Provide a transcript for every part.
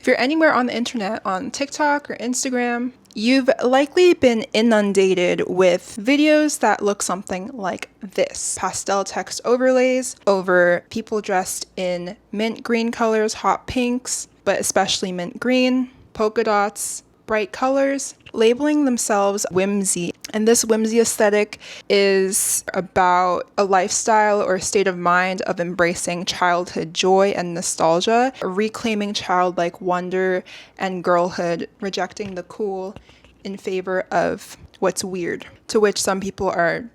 If you're anywhere on the internet, on TikTok or Instagram, you've likely been inundated with videos that look something like this. Pastel text overlays over people dressed in mint green colors, hot pinks, but especially mint green, polka dots, bright colors, labeling themselves whimsy. And this whimsy aesthetic is about a lifestyle or state of mind of embracing childhood joy and nostalgia, reclaiming childlike wonder and girlhood, rejecting the cool in favor of what's weird, to which some people are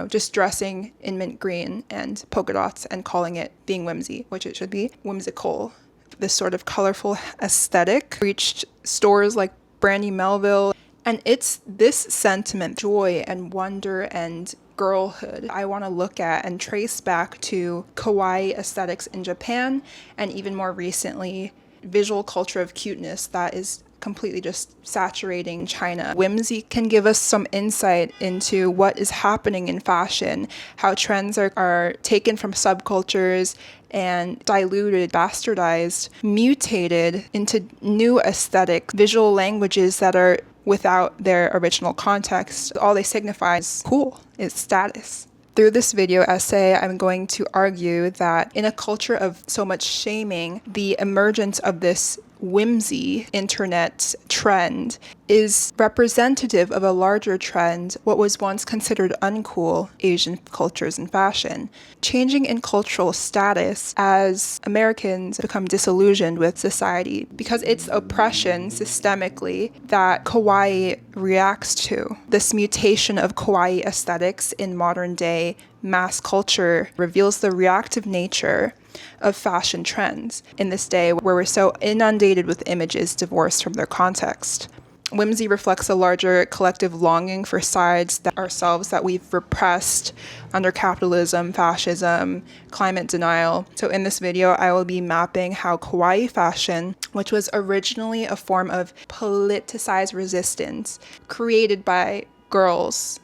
just dressing in mint green and polka dots and calling it being whimsy, which it should be whimsical. This sort of colorful aesthetic reached stores like Brandy Melville, and it's this sentiment, joy and wonder and girlhood, I want to look at and trace back to kawaii aesthetics in Japan, and even more recently, visual culture of cuteness that is completely just saturating China. Whimsy can give us some insight into what is happening in fashion, how trends are taken from subcultures and diluted, bastardized, mutated into new aesthetic visual languages that are without their original context. All they signify is cool, is status. Through this video essay, I'm going to argue that in a culture of so much shaming, the emergence of this whimsy internet trend is representative of a larger trend, what was once considered uncool Asian cultures and fashion, changing in cultural status as Americans become disillusioned with society because it's oppression systemically that kawaii reacts to. This mutation of kawaii aesthetics in modern day mass culture reveals the reactive nature of fashion trends in this day where we're so inundated with images divorced from their context. Whimsy reflects a larger collective longing for sides that ourselves that we've repressed under capitalism, fascism, climate denial. So in this video, I will be mapping how kawaii fashion, which was originally a form of politicized resistance created by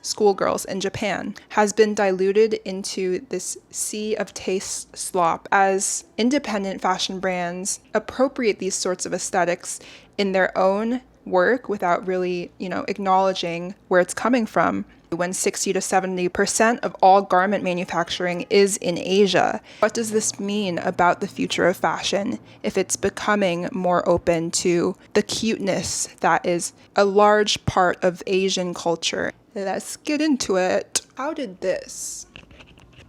schoolgirls in Japan, has been diluted into this sea of taste slop as independent fashion brands appropriate these sorts of aesthetics in their own work without really, acknowledging where it's coming from. When 60 to 70% of all garment manufacturing is in Asia. What does this mean about the future of fashion if it's becoming more open to the cuteness that is a large part of Asian culture? Let's get into it. How did this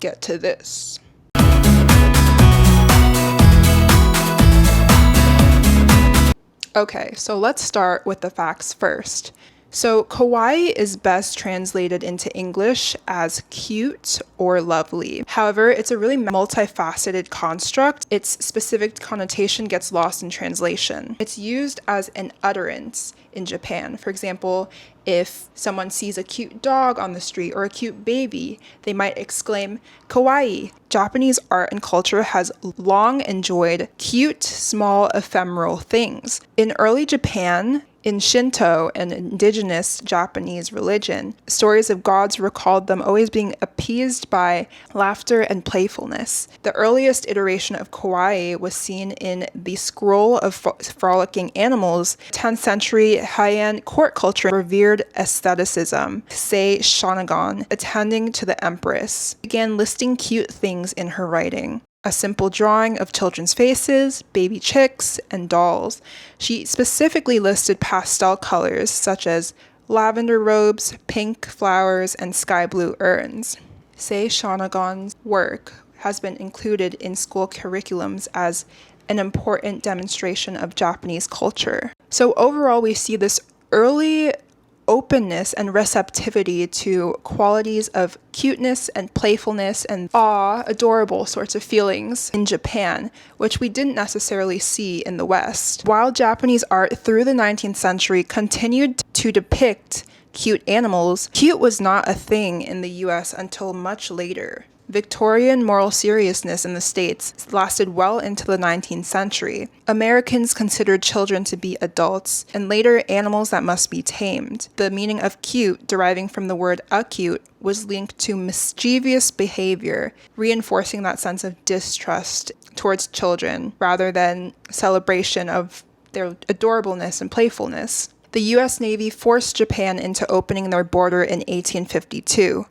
get to this? Okay, so let's start with the facts first. So kawaii is best translated into English as cute or lovely. However, it's a really multifaceted construct. Its specific connotation gets lost in translation. It's used as an utterance in Japan. For example, if someone sees a cute dog on the street or a cute baby, they might exclaim, kawaii. Japanese art and culture has long enjoyed cute, small, ephemeral things. In early Japan, in Shinto and indigenous Japanese religion, stories of gods recalled them always being appeased by laughter and playfulness. The earliest iteration of kawaii was seen in the Scroll of Frolicking Animals. 10th century Heian court culture revered aestheticism. Sei Shonagon, attending to the empress, began listing cute things in her writing. A simple drawing of children's faces, baby chicks, and dolls. She specifically listed pastel colors such as lavender robes, pink flowers, and sky blue urns. Sei Shonagon's work has been included in school curriculums as an important demonstration of Japanese culture. So overall, we see this early openness and receptivity to qualities of cuteness and playfulness and awe, adorable sorts of feelings in Japan, which we didn't necessarily see in the West. While Japanese art through the 19th century continued to depict cute animals, cute was not a thing in the US until much later. Victorian moral seriousness in the States lasted well into the 19th century. Americans considered children to be adults, and later animals that must be tamed. The meaning of cute, deriving from the word acute, was linked to mischievous behavior, reinforcing that sense of distrust towards children rather than celebration of their adorableness and playfulness. The US Navy forced Japan into opening their border in 1852.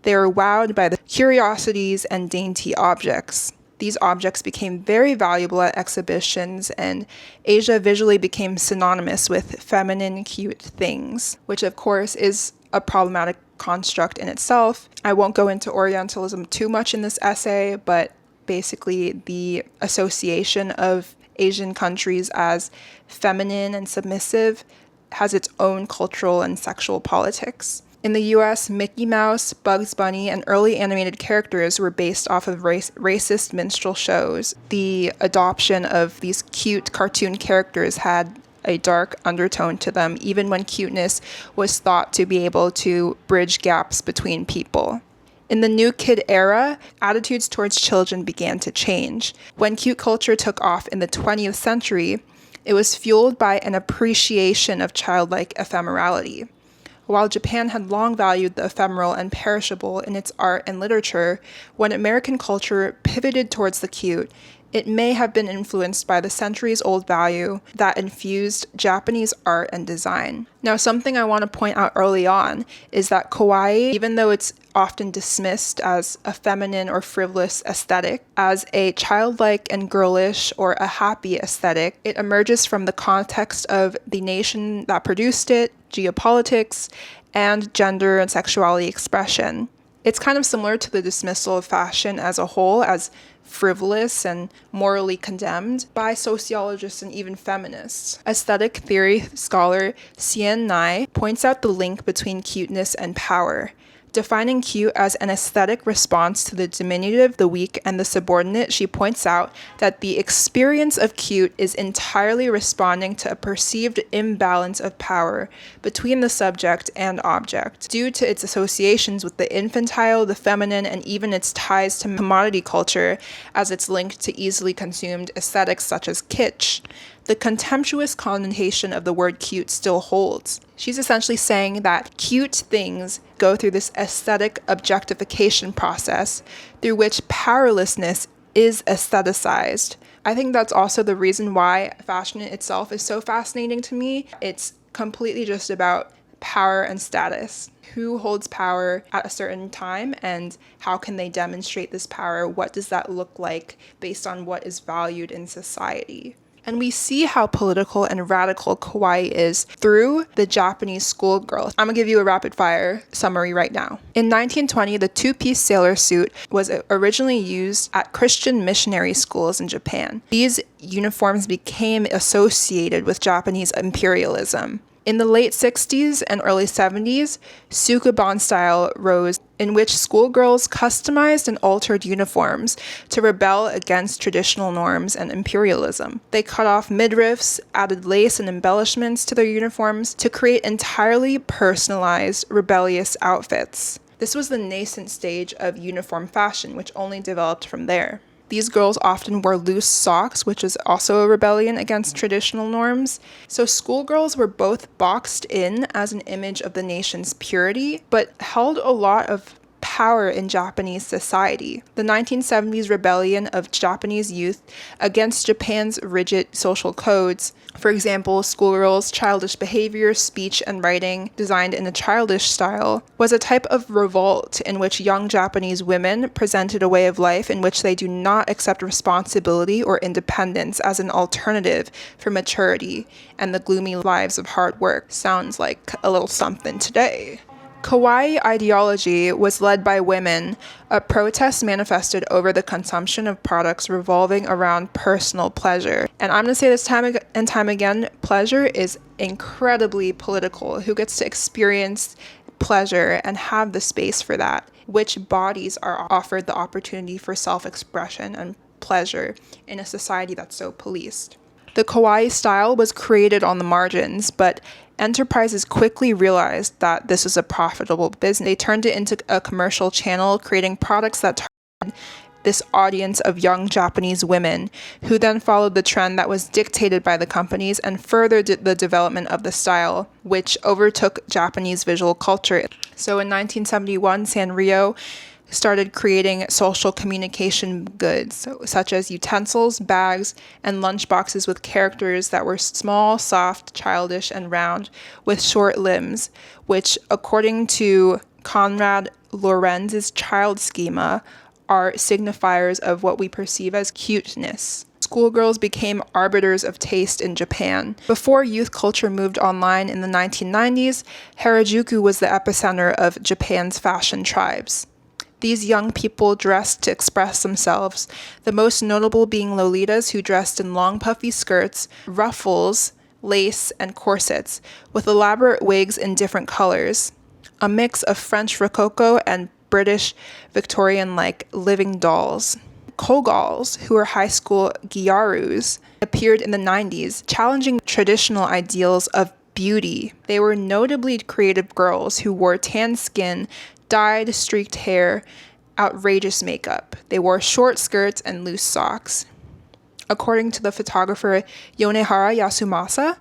They were wowed by the curiosities and dainty objects. These objects became very valuable at exhibitions, and Asia visually became synonymous with feminine, cute things, which of course is a problematic construct in itself. I won't go into Orientalism too much in this essay, but basically the association of Asian countries as feminine and submissive has its own cultural and sexual politics. In the US, Mickey Mouse, Bugs Bunny, and early animated characters were based off of racist minstrel shows. The adoption of these cute cartoon characters had a dark undertone to them, even when cuteness was thought to be able to bridge gaps between people. In the New Kid era, attitudes towards children began to change. When cute culture took off in the 20th century, it was fueled by an appreciation of childlike ephemerality. While Japan had long valued the ephemeral and perishable in its art and literature, when American culture pivoted towards the cute, it may have been influenced by the centuries-old value that infused Japanese art and design. Now, something I want to point out early on is that kawaii, even though it's often dismissed as a feminine or frivolous aesthetic, as a childlike and girlish or a happy aesthetic, it emerges from the context of the nation that produced it, geopolitics, and gender and sexuality expression. It's kind of similar to the dismissal of fashion as a whole as frivolous and morally condemned by sociologists and even feminists. Aesthetic theory scholar Hsien Nai points out the link between cuteness and power. Defining cute as an aesthetic response to the diminutive, the weak, and the subordinate, she points out that the experience of cute is entirely responding to a perceived imbalance of power between the subject and object, due to its associations with the infantile, the feminine, and even its ties to commodity culture as it's linked to easily consumed aesthetics such as kitsch. The contemptuous connotation of the word cute still holds. She's essentially saying that cute things go through this aesthetic objectification process through which powerlessness is aestheticized. I think that's also the reason why fashion itself is so fascinating to me. It's completely just about power and status. Who holds power at a certain time and how can they demonstrate this power? What does that look like based on what is valued in society? And we see how political and radical kawaii is through the Japanese schoolgirl. I'm gonna give you a rapid fire summary right now. In 1920, the two-piece sailor suit was originally used at Christian missionary schools in Japan. These uniforms became associated with Japanese imperialism. In the late 60s and early 70s, sukeban style rose, in which schoolgirls customized and altered uniforms to rebel against traditional norms and imperialism. They cut off midriffs, added lace and embellishments to their uniforms to create entirely personalized, rebellious outfits. This was the nascent stage of uniform fashion, which only developed from there. These girls often wore loose socks, which is also a rebellion against traditional norms. So schoolgirls were both boxed in as an image of the nation's purity, but held a lot of power in Japanese society. The 1970s rebellion of Japanese youth against Japan's rigid social codes, for example, schoolgirls' childish behavior, speech, and writing designed in a childish style, was a type of revolt in which young Japanese women presented a way of life in which they do not accept responsibility or independence as an alternative for maturity and the gloomy lives of hard work. Sounds like a little something today. Kawaii ideology was led by women, a protest manifested over the consumption of products revolving around personal pleasure. And I'm going to say this time and time again, pleasure is incredibly political. Who gets to experience pleasure and have the space for that? Which bodies are offered the opportunity for self-expression and pleasure in a society that's so policed? The kawaii style was created on the margins, but enterprises quickly realized that this was a profitable business. They turned it into a commercial channel, creating products that targeted this audience of young Japanese women, who then followed the trend that was dictated by the companies and furthered the development of the style, which overtook Japanese visual culture. So in 1971, Sanrio started creating social communication goods, such as utensils, bags, and lunchboxes with characters that were small, soft, childish, and round, with short limbs, which, according to Konrad Lorenz's child schema, are signifiers of what we perceive as cuteness. Schoolgirls became arbiters of taste in Japan. Before youth culture moved online in the 1990s, Harajuku was the epicenter of Japan's fashion tribes. These young people dressed to express themselves, the most notable being Lolitas, who dressed in long puffy skirts, ruffles, lace, and corsets, with elaborate wigs in different colors, a mix of French Rococo and British Victorian-like living dolls. Kogals, who were high school gyarus, appeared in the 90s, challenging traditional ideals of beauty. They were notably creative girls who wore tan skin, dyed, streaked hair, outrageous makeup. They wore short skirts and loose socks. According to the photographer Yonehara Yasumasa,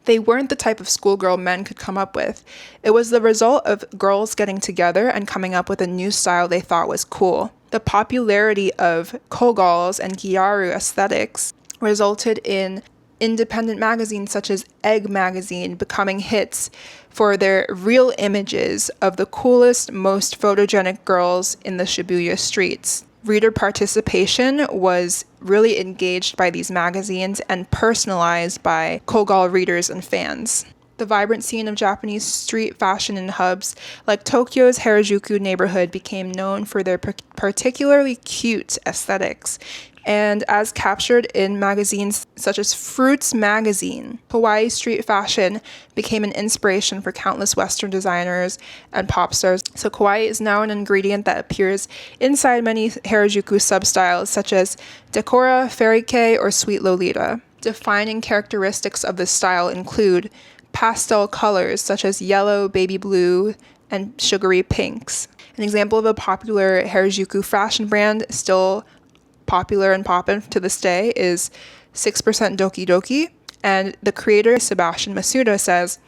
they weren't the type of schoolgirl men could come up with. It was the result of girls getting together and coming up with a new style they thought was cool. The popularity of kogals and gyaru aesthetics resulted in independent magazines such as Egg magazine becoming hits for their real images of the coolest, most photogenic girls in the Shibuya streets. Reader participation was really engaged by these magazines and personalized by kogal readers and fans. The vibrant scene of Japanese street fashion in hubs like Tokyo's Harajuku neighborhood became known for their particularly cute aesthetics, and as captured in magazines such as Fruits magazine, Kawaii street fashion became an inspiration for countless Western designers and pop stars. So kawaii is now an ingredient that appears inside many Harajuku substyles such as decora, fairy kei, or sweet lolita. Defining characteristics of this style include pastel colors such as yellow, baby blue, and sugary pinks. An example of a popular Harajuku fashion brand still popular and poppin' to this day is 6% Doki Doki, and the creator Sebastian Masuda says,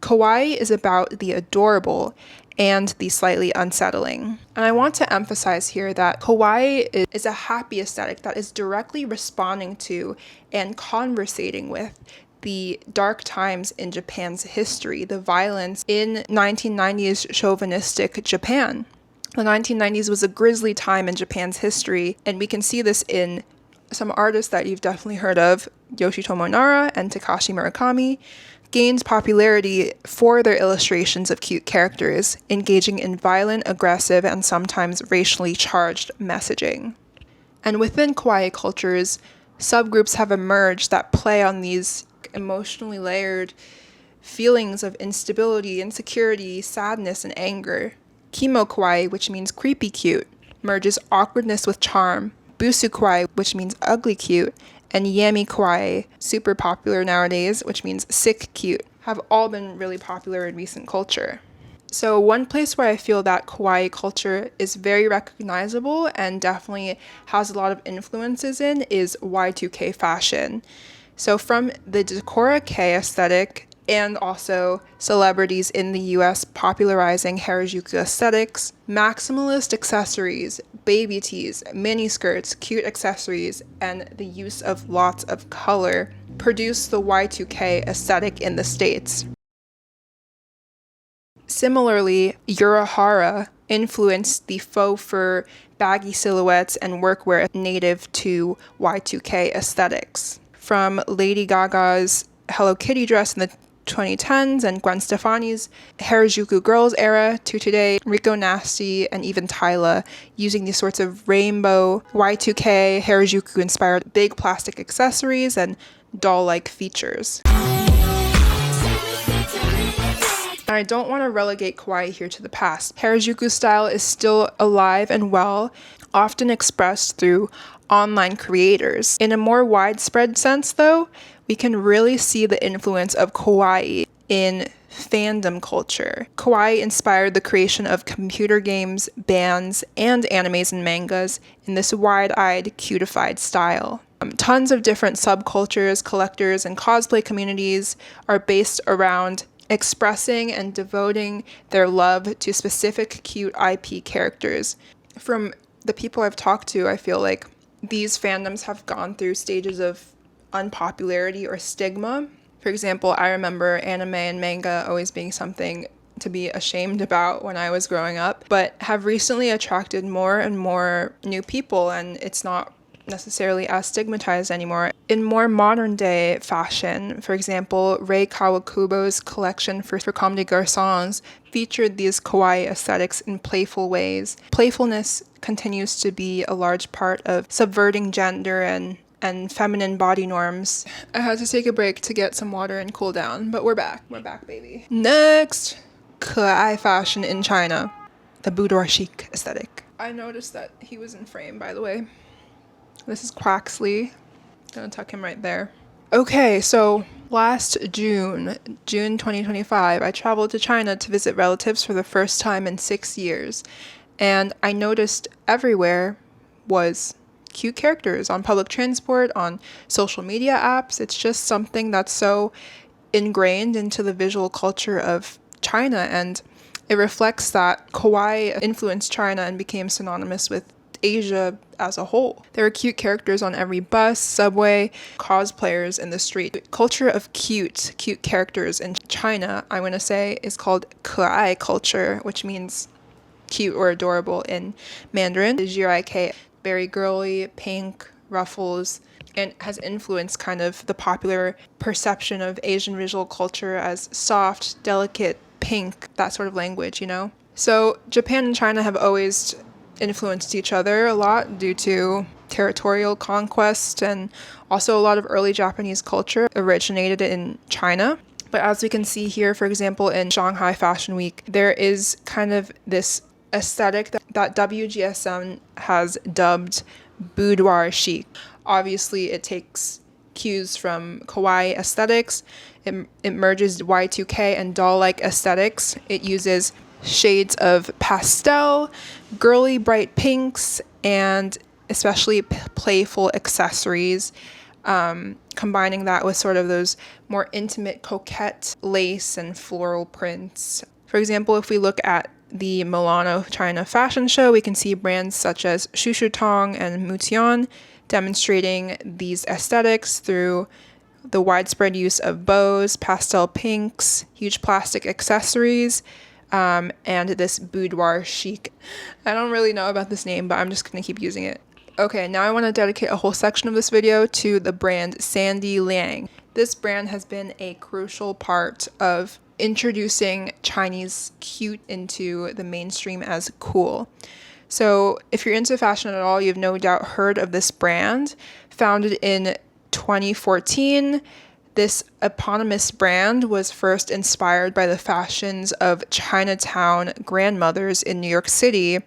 "Kawaii is about the adorable and the slightly unsettling." And I want to emphasize here that kawaii is a happy aesthetic that is directly responding to and conversating with the dark times in Japan's history, the violence in 1990s chauvinistic Japan. The 1990s was a grisly time in Japan's history, and we can see this in some artists that you've definitely heard of. Yoshitomo Nara and Takashi Murakami gained popularity for their illustrations of cute characters, engaging in violent, aggressive, and sometimes racially charged messaging. And within kawaii cultures, subgroups have emerged that play on these emotionally layered feelings of instability, insecurity, sadness, and anger. Kimo kawaii, which means creepy cute, merges awkwardness with charm. Busu kawaii, which means ugly cute, and yami kawaii, super popular nowadays, which means sick cute, have all been really popular in recent culture. So one place where I feel that kawaii culture is very recognizable and definitely has a lot of influences in is Y2K fashion. So from the Decora K aesthetic, and also celebrities in the US popularizing Harajuku aesthetics, maximalist accessories, baby tees, mini skirts, cute accessories, and the use of lots of color produce the Y2K aesthetic in the States. Similarly, Urahara influenced the faux fur, baggy silhouettes, and workwear native to Y2K aesthetics. From Lady Gaga's Hello Kitty dress in the 2010s and Gwen Stefani's Harajuku Girls era to today, Rico Nasty and even Tyla using these sorts of rainbow Y2K Harajuku inspired big plastic accessories and doll-like features. And I don't want to relegate kawaii here to the past. Harajuku style is still alive and well, often expressed through online creators. In a more widespread sense, though, we can really see the influence of kawaii in fandom culture. Kawaii inspired the creation of computer games, bands, and animes and mangas in this wide-eyed, cutified style. Tons of different subcultures, collectors, and cosplay communities are based around expressing and devoting their love to specific cute IP characters. from the people I've talked to, I feel like these fandoms have gone through stages of unpopularity or stigma. For example, I remember anime and manga always being something to be ashamed about when I was growing up, but have recently attracted more and more new people, and it's not necessarily as stigmatized anymore. In more modern day fashion, for example, Rei Kawakubo's collection for Comme des Garçons featured these kawaii aesthetics in playful ways. Playfulness continues to be a large part of subverting gender and feminine body norms. I had to take a break to get some water and cool down, but we're back. We're back, baby. Next, kawaii fashion in China, the boudoir chic aesthetic. I noticed that he was in frame, by the way. This is Quaxley. Gonna tuck him right there. Okay, so last June 2025, I traveled to China to visit relatives for the first time in 6 years. And I noticed everywhere was cute characters on public transport, on social media apps. It's just something that's so ingrained into the visual culture of China, and it reflects that kawaii influenced China and became synonymous with Asia as a whole. There are cute characters on every bus, subway, cosplayers in the street. The culture of cute characters in China, I want to say, is called Kawaii culture, which means cute or adorable in Mandarin. The jirai, very girly, pink, ruffles, and has influenced kind of the popular perception of Asian visual culture as soft, delicate, pink, that sort of language, you know? So Japan and China have always influenced each other a lot due to territorial conquest, and also a lot of early Japanese culture originated in China. But as we can see here, for example, in Shanghai Fashion Week, there is kind of this aesthetic that WGSN has dubbed boudoir chic. Obviously, it takes cues from kawaii aesthetics. It merges Y2K and doll-like aesthetics. It uses shades of pastel, girly bright pinks, and especially playful accessories, combining that with sort of those more intimate coquette lace and floral prints. For example, if we look at the Milano China fashion show, we can see brands such as Tong and Mutations demonstrating these aesthetics through the widespread use of bows, pastel pinks, huge plastic accessories, and this boudoir chic. I don't really know about this name, but I'm just going to keep using it. Okay, now I want to dedicate a whole section of this video to the brand Sandy Liang. This brand has been a crucial part of introducing Chinese cute into the mainstream as cool. So if you're into fashion at all, you've no doubt heard of this brand. Founded in 2014, this eponymous brand was first inspired by the fashions of Chinatown grandmothers in New York City.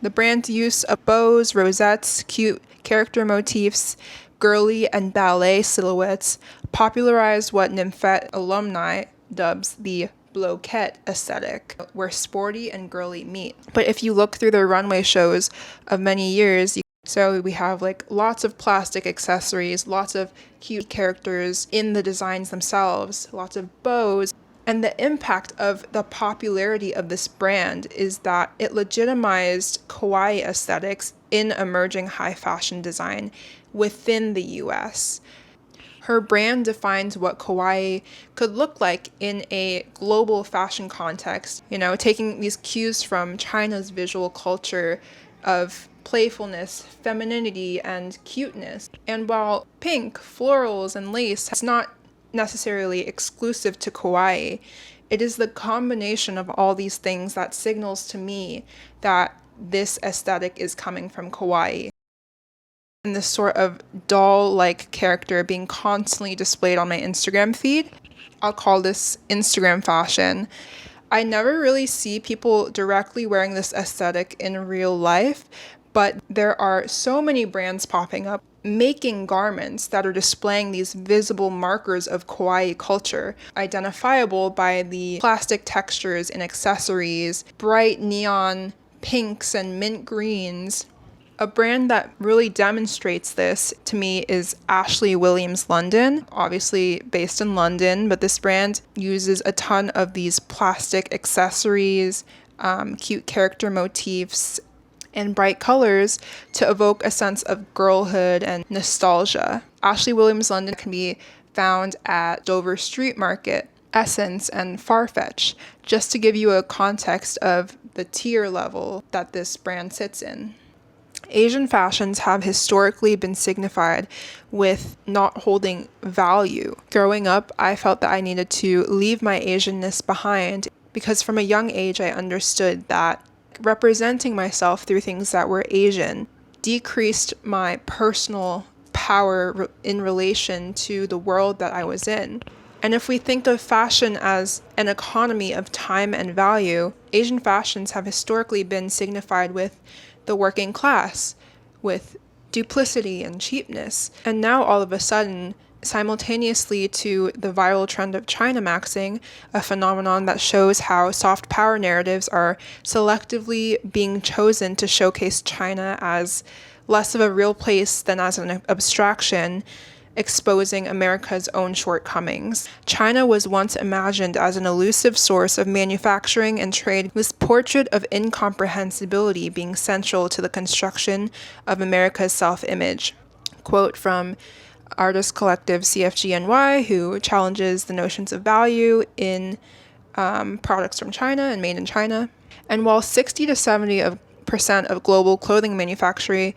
The brand's use of bows, rosettes, cute character motifs, girly and ballet silhouettes popularized what Nymphette alumni dubs the bloquette aesthetic, where sporty and girly meet. But if you look through the runway shows of many years, so we have like lots of plastic accessories, lots of cute characters in the designs themselves, lots of bows. And the impact of the popularity of this brand is that it legitimized kawaii aesthetics in emerging high fashion design within the US. Her brand defines what kawaii could look like in a global fashion context, you know, taking these cues from China's visual culture of playfulness, femininity, and cuteness. And while pink, florals, and lace is not necessarily exclusive to kawaii, it is the combination of all these things that signals to me that this aesthetic is coming from kawaii. And this sort of doll-like character being constantly displayed on my Instagram feed, I'll call this Instagram fashion. I never really see people directly wearing this aesthetic in real life, but there are so many brands popping up making garments that are displaying these visible markers of kawaii culture, identifiable by the plastic textures and accessories, bright neon pinks and mint greens. A brand that really demonstrates this to me is Ashley Williams London, obviously based in London, but this brand uses a ton of these plastic accessories, cute character motifs, and bright colors to evoke a sense of girlhood and nostalgia. Ashley Williams London can be found at Dover Street Market, Essence, and Farfetch, just to give you a context of the tier level that this brand sits in. Asian fashions have historically been signified with not holding value. Growing up, I felt that I needed to leave my Asianness behind because from a young age I understood that representing myself through things that were Asian decreased my personal power in relation to the world that I was in. And if we think of fashion as an economy of time and value, Asian fashions have historically been signified with the working class, with duplicity and cheapness. And now all of a sudden, simultaneously to the viral trend of Chinamaxxing, a phenomenon that shows how soft power narratives are selectively being chosen to showcase China as less of a real place than as an abstraction, exposing America's own shortcomings. China was once imagined as an elusive source of manufacturing and trade, this portrait of incomprehensibility being central to the construction of America's self-image. Quote from artist collective CFGNY, who challenges the notions of value in products from China and made in China. And while 60 to 70% of global clothing manufacturing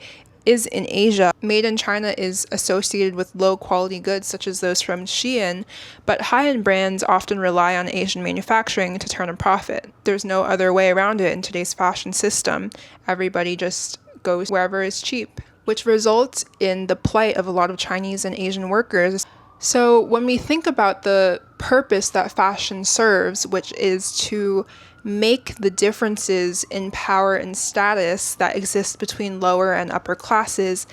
is in Asia, made in China is associated with low quality goods such as those from Shein, but high-end brands often rely on Asian manufacturing to turn a profit. There's no other way around it in today's fashion system. Everybody just goes wherever is cheap, which results in the plight of a lot of Chinese and Asian workers. So when we think about the purpose that fashion serves, which is to make the differences in power and status that exist between lower and upper classes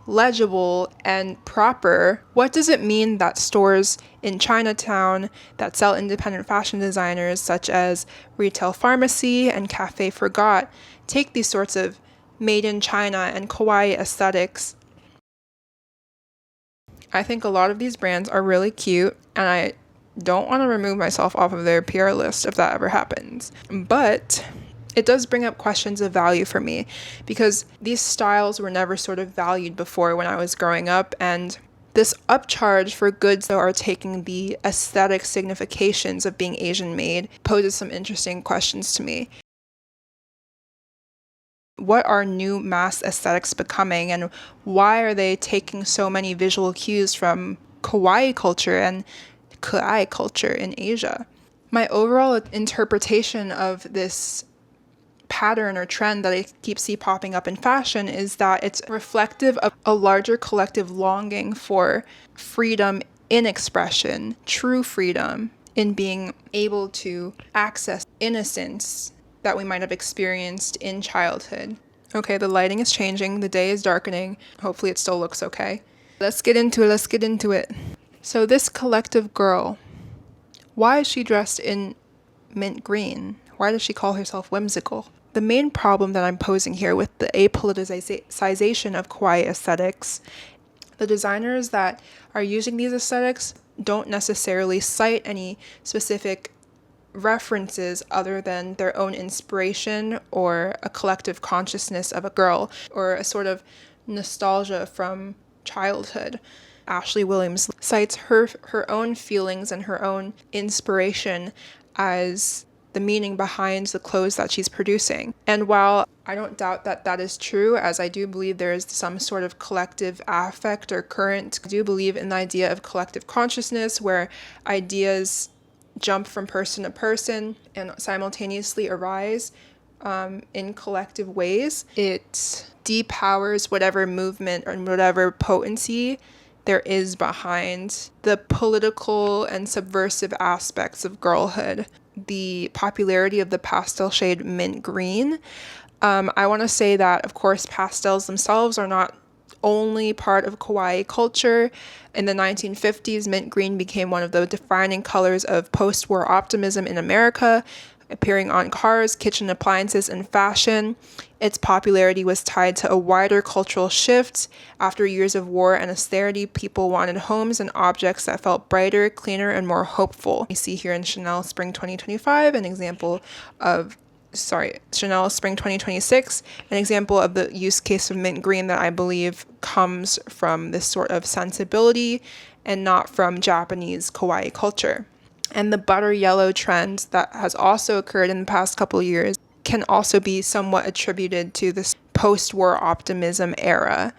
legible and proper, what does it mean that stores in Chinatown that sell independent fashion designers such as Retail Pharmacy and Cafe Forgot take these sorts of made in China and kawaii aesthetics? I think a lot of these brands are really cute, and I don't want to remove myself off of their PR list if that ever happens. But it does bring up questions of value for me, because these styles were never sort of valued before when I was growing up, and this upcharge for goods that are taking the aesthetic significations of being Asian made poses some interesting questions to me. What are new mass aesthetics becoming, and why are they taking so many visual cues from kawaii culture and ka'ai culture in Asia? My overall interpretation of this pattern or trend that I keep see popping up in fashion is that it's reflective of a larger collective longing for freedom in expression, true freedom in being able to access innocence that we might have experienced in childhood. Okay, the lighting is changing, the day is darkening. Hopefully it still looks okay. Let's get into it. So this collective girl, why is she dressed in mint green? Why does she call herself whimsical? The main problem that I'm posing here with the apoliticization of kawaii aesthetics, the designers that are using these aesthetics don't necessarily cite any specific references other than their own inspiration or a collective consciousness of a girl or a sort of nostalgia from childhood. Ashley Williams cites her own feelings and her own inspiration as the meaning behind the clothes that she's producing. And while I don't doubt that that is true, as I do believe there is some sort of collective affect or current, I do believe in the idea of collective consciousness where ideas jump from person to person and simultaneously arise in collective ways. It depowers whatever movement or whatever potency there is behind the political and subversive aspects of girlhood. The popularity of the pastel shade mint green. I want to say that, of course, pastels themselves are not only part of kawaii culture. In the 1950s, mint green became one of the defining colors of post-war optimism in America, appearing on cars, kitchen appliances, and fashion. Its popularity was tied to a wider cultural shift. After years of war and austerity, people wanted homes and objects that felt brighter, cleaner, and more hopeful. We see here in Chanel Spring 2025 an example of Chanel Spring 2026, an example of the use case of mint green that I believe comes from this sort of sensibility and not from Japanese kawaii culture. And the butter yellow trend that has also occurred in the past couple of years can also be somewhat attributed to this post-war optimism era.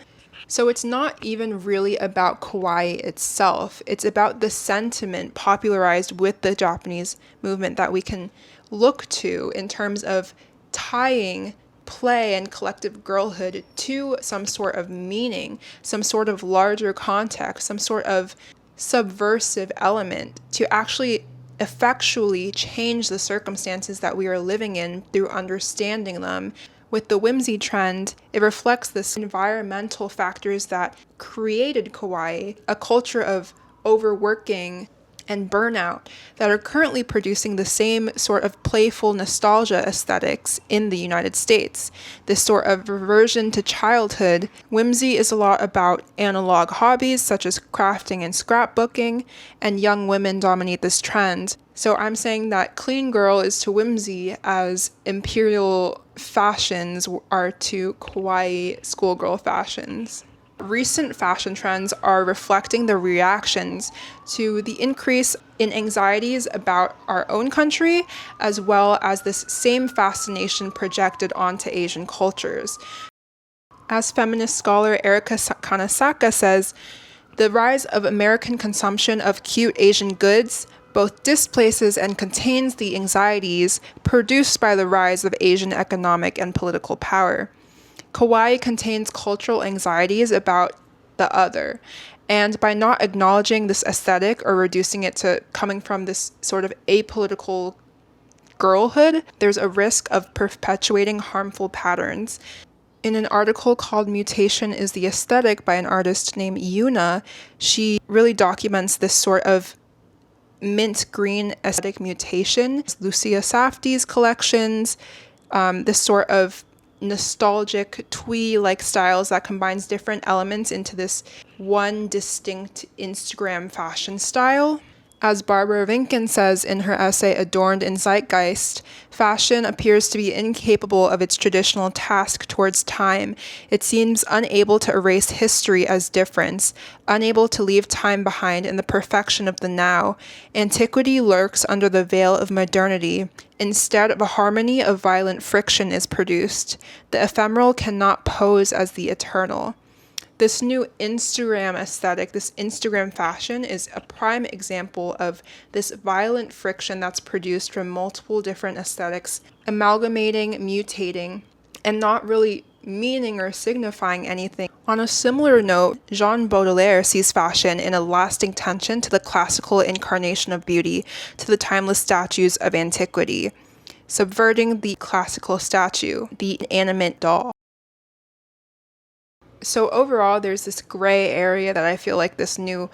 So it's not even really about kawaii itself. It's about the sentiment popularized with the Japanese movement that we can look to in terms of tying play and collective girlhood to some sort of meaning, some sort of larger context, some sort of subversive element to actually effectually change the circumstances that we are living in through understanding them. With the whimsy trend, it reflects this environmental factors that created kawaii, a culture of overworking and burnout that are currently producing the same sort of playful nostalgia aesthetics in the United States. This sort of reversion to childhood. Whimsy is a lot about analog hobbies such as crafting and scrapbooking, and young women dominate this trend. So I'm saying that clean girl is to whimsy as imperial fashions are to kawaii schoolgirl fashions. Recent fashion trends are reflecting the reactions to the increase in anxieties about our own country, as well as this same fascination projected onto Asian cultures. As feminist scholar Erika Kanasaka says, the rise of American consumption of cute Asian goods both displaces and contains the anxieties produced by the rise of Asian economic and political power. Kawaii contains cultural anxieties about the other, and by not acknowledging this aesthetic or reducing it to coming from this sort of apolitical girlhood, there's a risk of perpetuating harmful patterns. In an article called Mutation is the Aesthetic by an artist named Yuna, she really documents this sort of mint green aesthetic mutation. Lucia Safdie's collections, this sort of nostalgic twee-like styles that combines different elements into this one distinct Instagram fashion style. As Barbara Vinken says in her essay Adorned in Zeitgeist, fashion appears to be incapable of its traditional task towards time. It seems unable to erase history as difference, unable to leave time behind in the perfection of the now. Antiquity lurks under the veil of modernity. Instead of a harmony of violent friction is produced. The ephemeral cannot pose as the eternal. This new Instagram aesthetic, this Instagram fashion, is a prime example of this violent friction that's produced from multiple different aesthetics, amalgamating, mutating, and not really meaning or signifying anything. On a similar note, Jean Baudelaire sees fashion in a lasting tension to the classical incarnation of beauty, to the timeless statues of antiquity, subverting the classical statue, the inanimate doll. So overall, there's this gray area that I feel like this new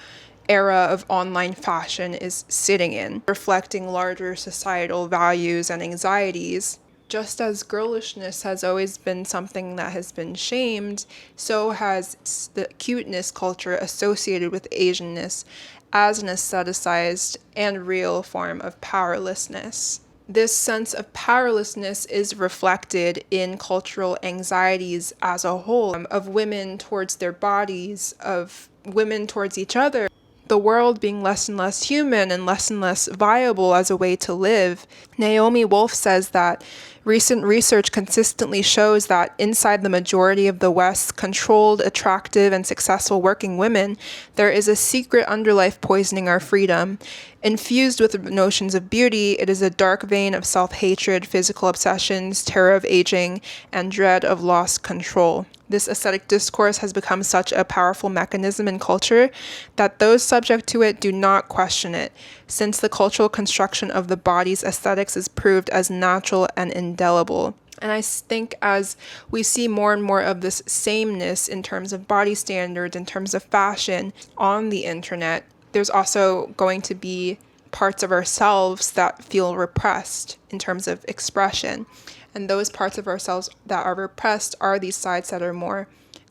era of online fashion is sitting in, reflecting larger societal values and anxieties. Just as girlishness has always been something that has been shamed, so has the cuteness culture associated with Asianness as an aestheticized and real form of powerlessness. This sense of powerlessness is reflected in cultural anxieties as a whole, of women towards their bodies, of women towards each other, the world being less and less human and less viable as a way to live. Naomi Wolf says that recent research consistently shows that inside the majority of the West's controlled, attractive, and successful working women, there is a secret underlife poisoning our freedom. Infused with notions of beauty, it is a dark vein of self-hatred, physical obsessions, terror of aging, and dread of lost control. This aesthetic discourse has become such a powerful mechanism in culture that those subject to it do not question it, since the cultural construction of the body's aesthetics is proved as natural and indelible. And I think as we see more and more of this sameness in terms of body standards, in terms of fashion on the internet, there's also going to be parts of ourselves that feel repressed in terms of expression. And those parts of ourselves that are repressed are these sides that are more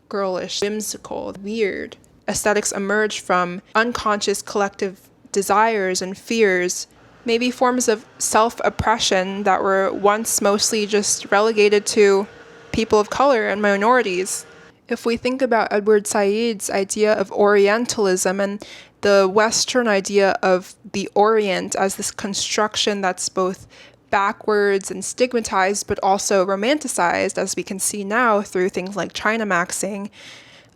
girlish, whimsical, weird. Aesthetics emerge from unconscious collective desires and fears maybe forms of self-oppression that were once mostly just relegated to people of color and minorities. If we think about Edward Said's idea of Orientalism and the Western idea of the Orient as this construction that's both backwards and stigmatized, but also romanticized, as we can see now through things like Chinamaxxing,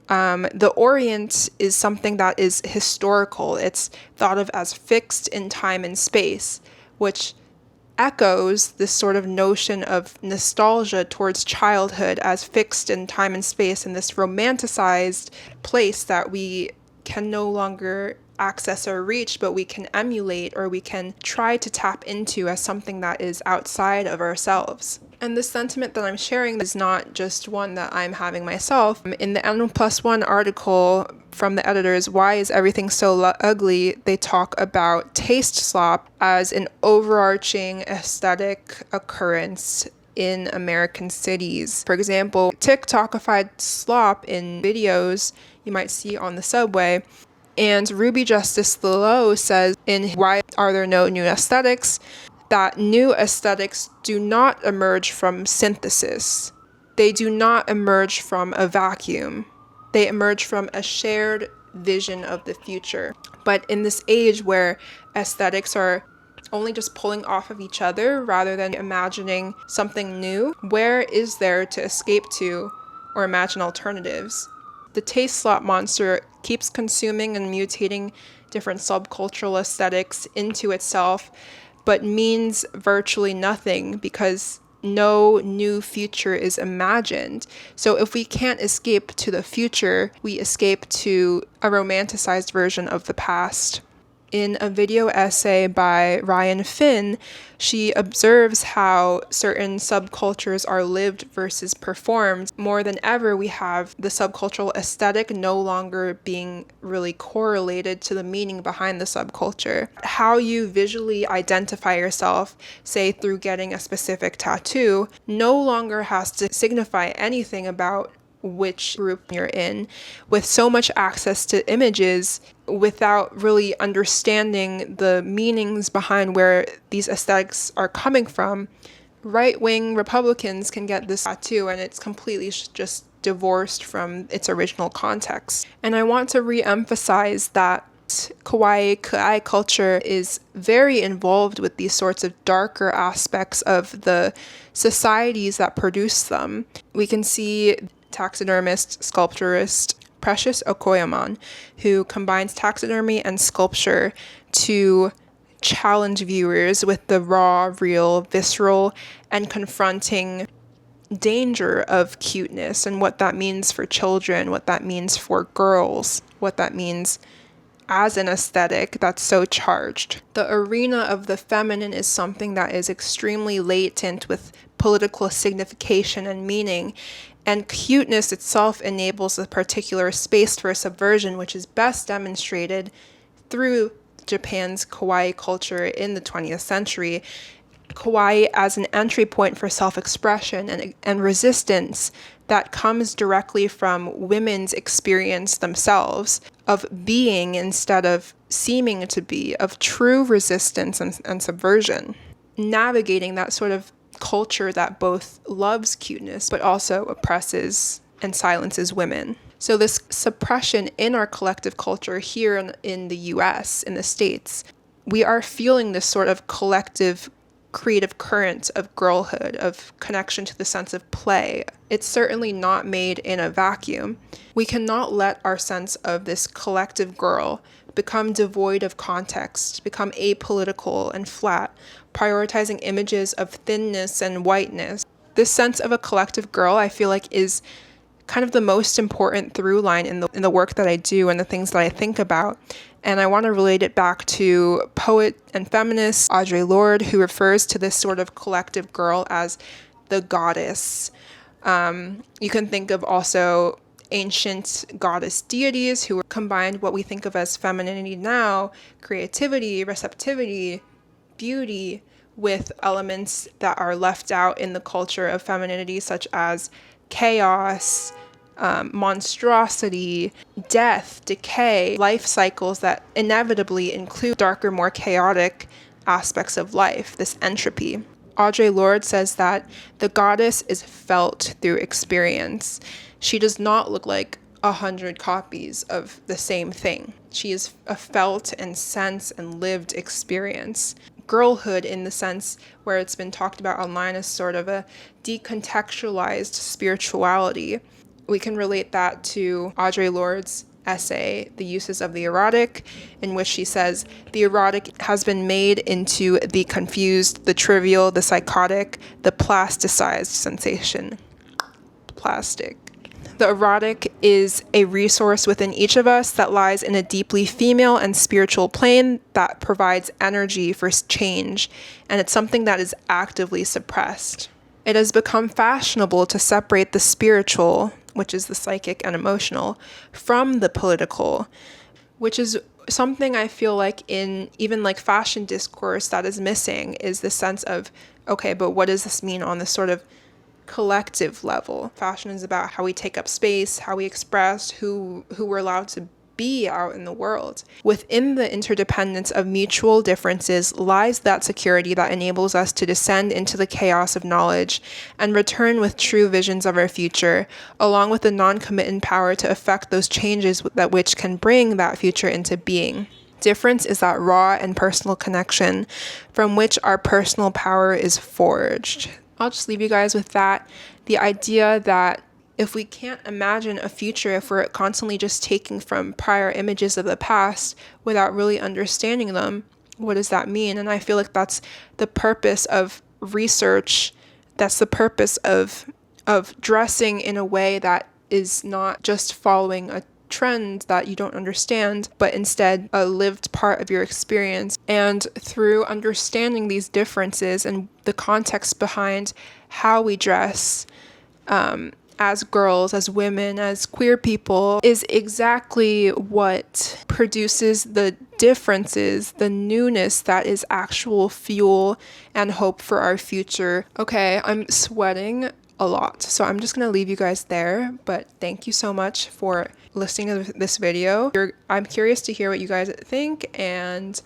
the Orient is something that is historical. It's thought of as fixed in time and space, which echoes this sort of notion of nostalgia towards childhood as fixed in time and space, and this romanticized place that we can no longer access or reach, but we can emulate or we can try to tap into as something that is outside of ourselves. And this sentiment that I'm sharing is not just one that I'm having myself. In the N+1 article from the editors, Why is Everything So Ugly?, they talk about taste slop as an overarching aesthetic occurrence in American cities. For example, TikTokified slop in videos you might see on the subway. And Ruby Justice Lillo says in Why Are There No New Aesthetics? That new aesthetics do not emerge from synthesis. They do not emerge from a vacuum. They emerge from a shared vision of the future. But in this age where aesthetics are only just pulling off of each other rather than imagining something new, where is there to escape to or imagine alternatives? The taste slop monster keeps consuming and mutating different subcultural aesthetics into itself, but means virtually nothing because no new future is imagined. So if we can't escape to the future, we escape to a romanticized version of the past. In a video essay by Ryan Finn, she observes how certain subcultures are lived versus performed. More than ever, we have the subcultural aesthetic no longer being really correlated to the meaning behind the subculture. How you visually identify yourself, say through getting a specific tattoo, no longer has to signify anything about which group you're in, with so much access to images without really understanding the meanings behind where these aesthetics are coming from. Right-wing Republicans can get this tattoo and it's completely just divorced from its original context. And I want to re-emphasize that Kawaii culture is very involved with these sorts of darker aspects of the societies that produce them. We can see taxidermist, sculpturist Precious Okoyaman, who combines taxidermy and sculpture to challenge viewers with the raw, real, visceral, and confronting danger of cuteness and what that means for children, what that means for girls, what that means as an aesthetic that's so charged. The arena of the feminine is something that is extremely latent with political signification and meaning, and cuteness itself enables a particular space for subversion, which is best demonstrated through Japan's kawaii culture in the 20th century. Kawaii as an entry point for self-expression and resistance that comes directly from women's experience themselves of being instead of seeming to be, of true resistance and subversion. Navigating that sort of culture that both loves cuteness but also oppresses and silences women. So this suppression in our collective culture here in the US, in the States, we are feeling this sort of collective creative current of girlhood, of connection to the sense of play. It's certainly not made in a vacuum. We cannot let our sense of this collective girl become devoid of context, become apolitical and flat, prioritizing images of thinness and whiteness. This sense of a collective girl, I feel like, is kind of the most important through line in the work that I do and the things that I think about. And I want to relate it back to poet and feminist Audre Lorde, who refers to this sort of collective girl as the goddess. You can think of also ancient goddess deities who combined what we think of as femininity now, creativity, receptivity, beauty, with elements that are left out in the culture of femininity, such as chaos, monstrosity, death, decay, life cycles that inevitably include darker, more chaotic aspects of life, this entropy. Audre Lorde says that the goddess is felt through experience. She does not look like 100 copies of the same thing. She is a felt and sense and lived experience. Girlhood, in the sense where it's been talked about online as sort of a decontextualized spirituality. We can relate that to Audre Lorde's essay, The Uses of the Erotic, in which she says, the erotic has been made into the confused, the trivial, the psychotic, the plasticized sensation. Plastic. The erotic is a resource within each of us that lies in a deeply female and spiritual plane that provides energy for change, and it's something that is actively suppressed. It has become fashionable to separate the spiritual, which is the psychic and emotional, from the political, which is something I feel like in even like fashion discourse that is missing, is the sense of, okay, but what does this mean on this sort of collective level? Fashion is about how we take up space, how we express, who we're allowed to be out in the world. Within the interdependence of mutual differences lies that security that enables us to descend into the chaos of knowledge and return with true visions of our future, along with the non-committant power to effect those changes that which can bring that future into being. Difference is that raw and personal connection from which our personal power is forged. I'll just leave you guys with that. The idea that if we can't imagine a future, if we're constantly just taking from prior images of the past without really understanding them, what does that mean? And I feel like that's the purpose of research. That's the purpose of dressing in a way that is not just following a trend that you don't understand, but instead a lived part of your experience. And through understanding these differences and the context behind how we dress, as girls, as women, as queer people, is exactly what produces the differences, the newness that is actual fuel and hope for our future. Okay, I'm sweating a lot, so I'm just gonna leave you guys there, but thank you so much for listening to this video. I'm curious to hear what you guys think, and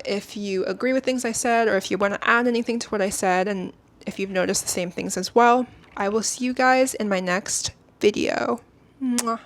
if you agree with things I said, or if you want to add anything to what I said, and if you've noticed the same things as well. I will see you guys in my next video. Mwah.